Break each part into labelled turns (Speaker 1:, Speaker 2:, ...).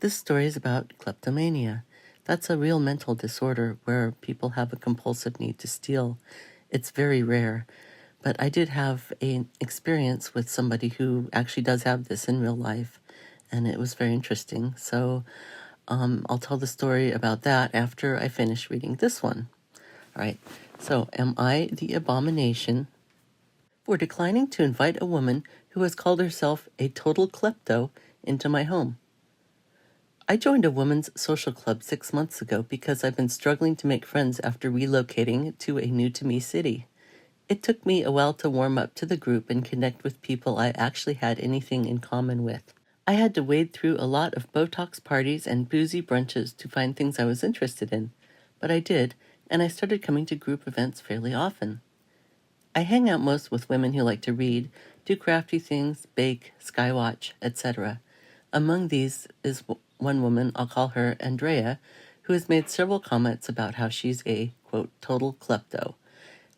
Speaker 1: This story is about kleptomania. That's a real mental disorder where people have a compulsive need to steal. It's very rare, but I did have an experience with somebody who actually does have this in real life, and it was very interesting. So I'll tell the story about that after I finish reading this one. All right, so am I the abomination for declining to invite a woman who has called herself a total klepto into my home? I joined a women's social club 6 months ago because I've been struggling to make friends after relocating to a new-to-me city. It took me a while to warm up to the group and connect with people I actually had anything in common with. I had to wade through a lot of Botox parties and boozy brunches to find things I was interested in, but I did, and I started coming to group events fairly often. I hang out most with women who like to read, do crafty things, bake, skywatch, etc. Among these is one woman, I'll call her Andrea, who has made several comments about how she's a, quote, total klepto.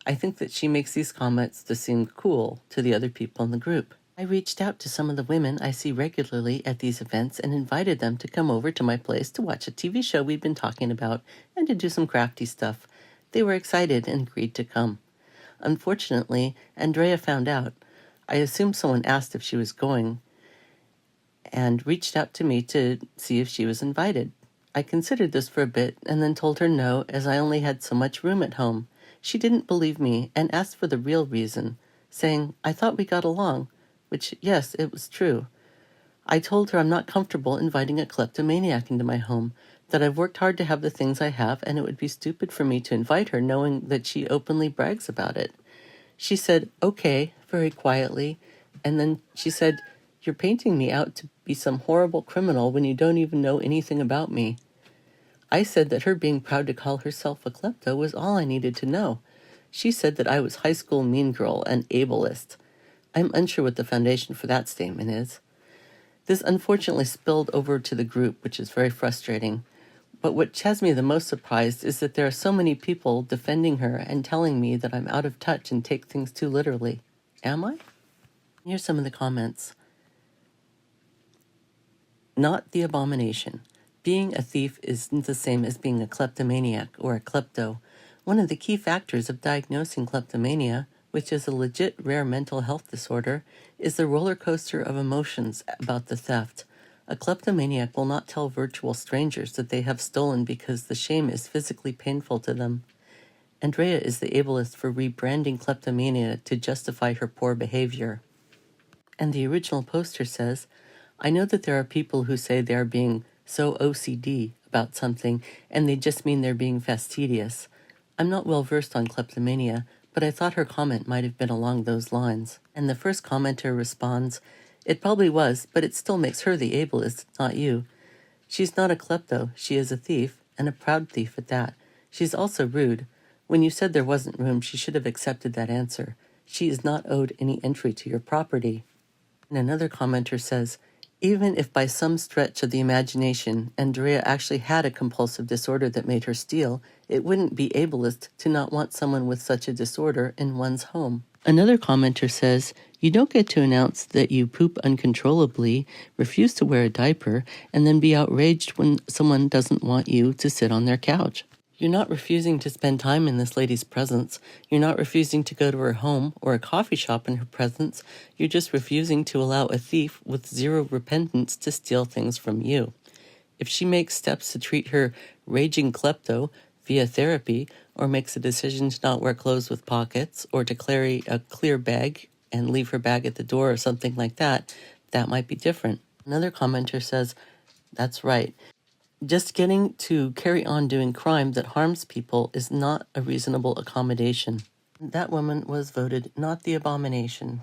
Speaker 1: I think that she makes these comments to seem cool to the other people in the group. I reached out to some of the women I see regularly at these events and invited them to come over to my place to watch a TV show we'd been talking about and to do some crafty stuff. They were excited and agreed to come. Unfortunately, Andrea found out. I assumed someone asked if she was going and reached out to me to see if she was invited. I considered this for a bit and then told her no, as I only had so much room at home. She didn't believe me and asked for the real reason, saying, I thought we got along, which, yes, it was true. I told her I'm not comfortable inviting a kleptomaniac into my home, that I've worked hard to have the things I have, and it would be stupid for me to invite her knowing that she openly brags about it. She said, okay, very quietly, and then she said, you're painting me out to be some horrible criminal when you don't even know anything about me. I said that her being proud to call herself a klepto was all I needed to know. She said that I was high school mean girl and ableist. I'm unsure what the foundation for that statement is. This unfortunately spilled over to the group, which is very frustrating. But what has me the most surprised is that there are so many people defending her and telling me that I'm out of touch and take things too literally. Am I? Here's some of the comments. Not the abomination. Being a thief isn't the same as being a kleptomaniac or a klepto. One of the key factors of diagnosing kleptomania, which is a legit rare mental health disorder, is the roller coaster of emotions about the theft. A kleptomaniac will not tell virtual strangers that they have stolen because the shame is physically painful to them. Andrea is the ableist for rebranding kleptomania to justify her poor behavior. And the original poster says, I know that there are people who say they are being so OCD about something and they just mean they're being fastidious. I'm not well versed on kleptomania, but I thought her comment might have been along those lines. And the first commenter responds, it probably was, but it still makes her the ableist, not you. She's not a klepto, she is a thief, and a proud thief at that. She's also rude. When you said there wasn't room, she should have accepted that answer. She is not owed any entry to your property. And another commenter says, even if by some stretch of the imagination Andrea actually had a compulsive disorder that made her steal, it wouldn't be ableist to not want someone with such a disorder in one's home. Another commenter says, you don't get to announce that you poop uncontrollably, refuse to wear a diaper, and then be outraged when someone doesn't want you to sit on their couch. You're not refusing to spend time in this lady's presence. You're not refusing to go to her home or a coffee shop in her presence. You're just refusing to allow a thief with zero repentance to steal things from you. If she makes steps to treat her raging klepto via therapy, or makes a decision to not wear clothes with pockets, or to carry a clear bag and leave her bag at the door or something like that, that might be different. Another commenter says, that's right. Just getting to carry on doing crime that harms people is not a reasonable accommodation. That woman was voted not the abomination.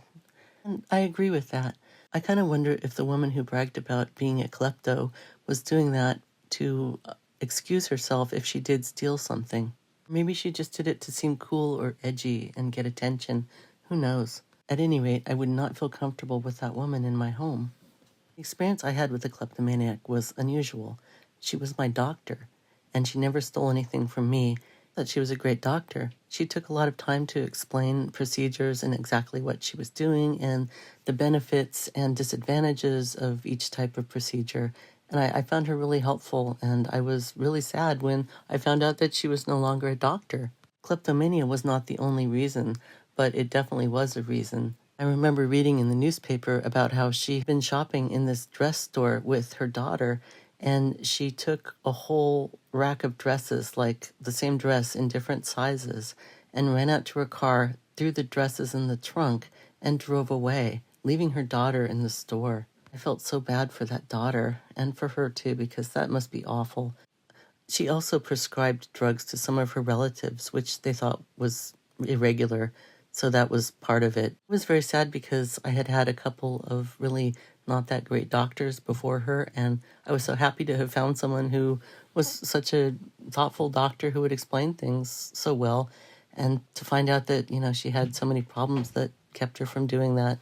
Speaker 1: And I agree with that. I kind of wonder if the woman who bragged about being a klepto was doing that to excuse herself if she did steal something. Maybe she just did it to seem cool or edgy and get attention. Who knows? At any rate, I would not feel comfortable with that woman in my home. The experience I had with the kleptomaniac was unusual. She was my doctor, and she never stole anything from me. That she was a great doctor. She took a lot of time to explain procedures and exactly what she was doing and the benefits and disadvantages of each type of procedure. And I found her really helpful, and I was really sad when I found out that she was no longer a doctor. Kleptomania was not the only reason, but it definitely was a reason. I remember reading in the newspaper about how she'd been shopping in this dress store with her daughter, and she took a whole rack of dresses, like the same dress in different sizes, and ran out to her car, threw the dresses in the trunk, and drove away, leaving her daughter in the store. I felt so bad for that daughter, and for her too, because that must be awful. She also prescribed drugs to some of her relatives, which they thought was irregular, so that was part of it. It was very sad because I had had a couple of really not that great doctors before her, and I was so happy to have found someone who was such a thoughtful doctor who would explain things so well, and to find out that, she had so many problems that kept her from doing that.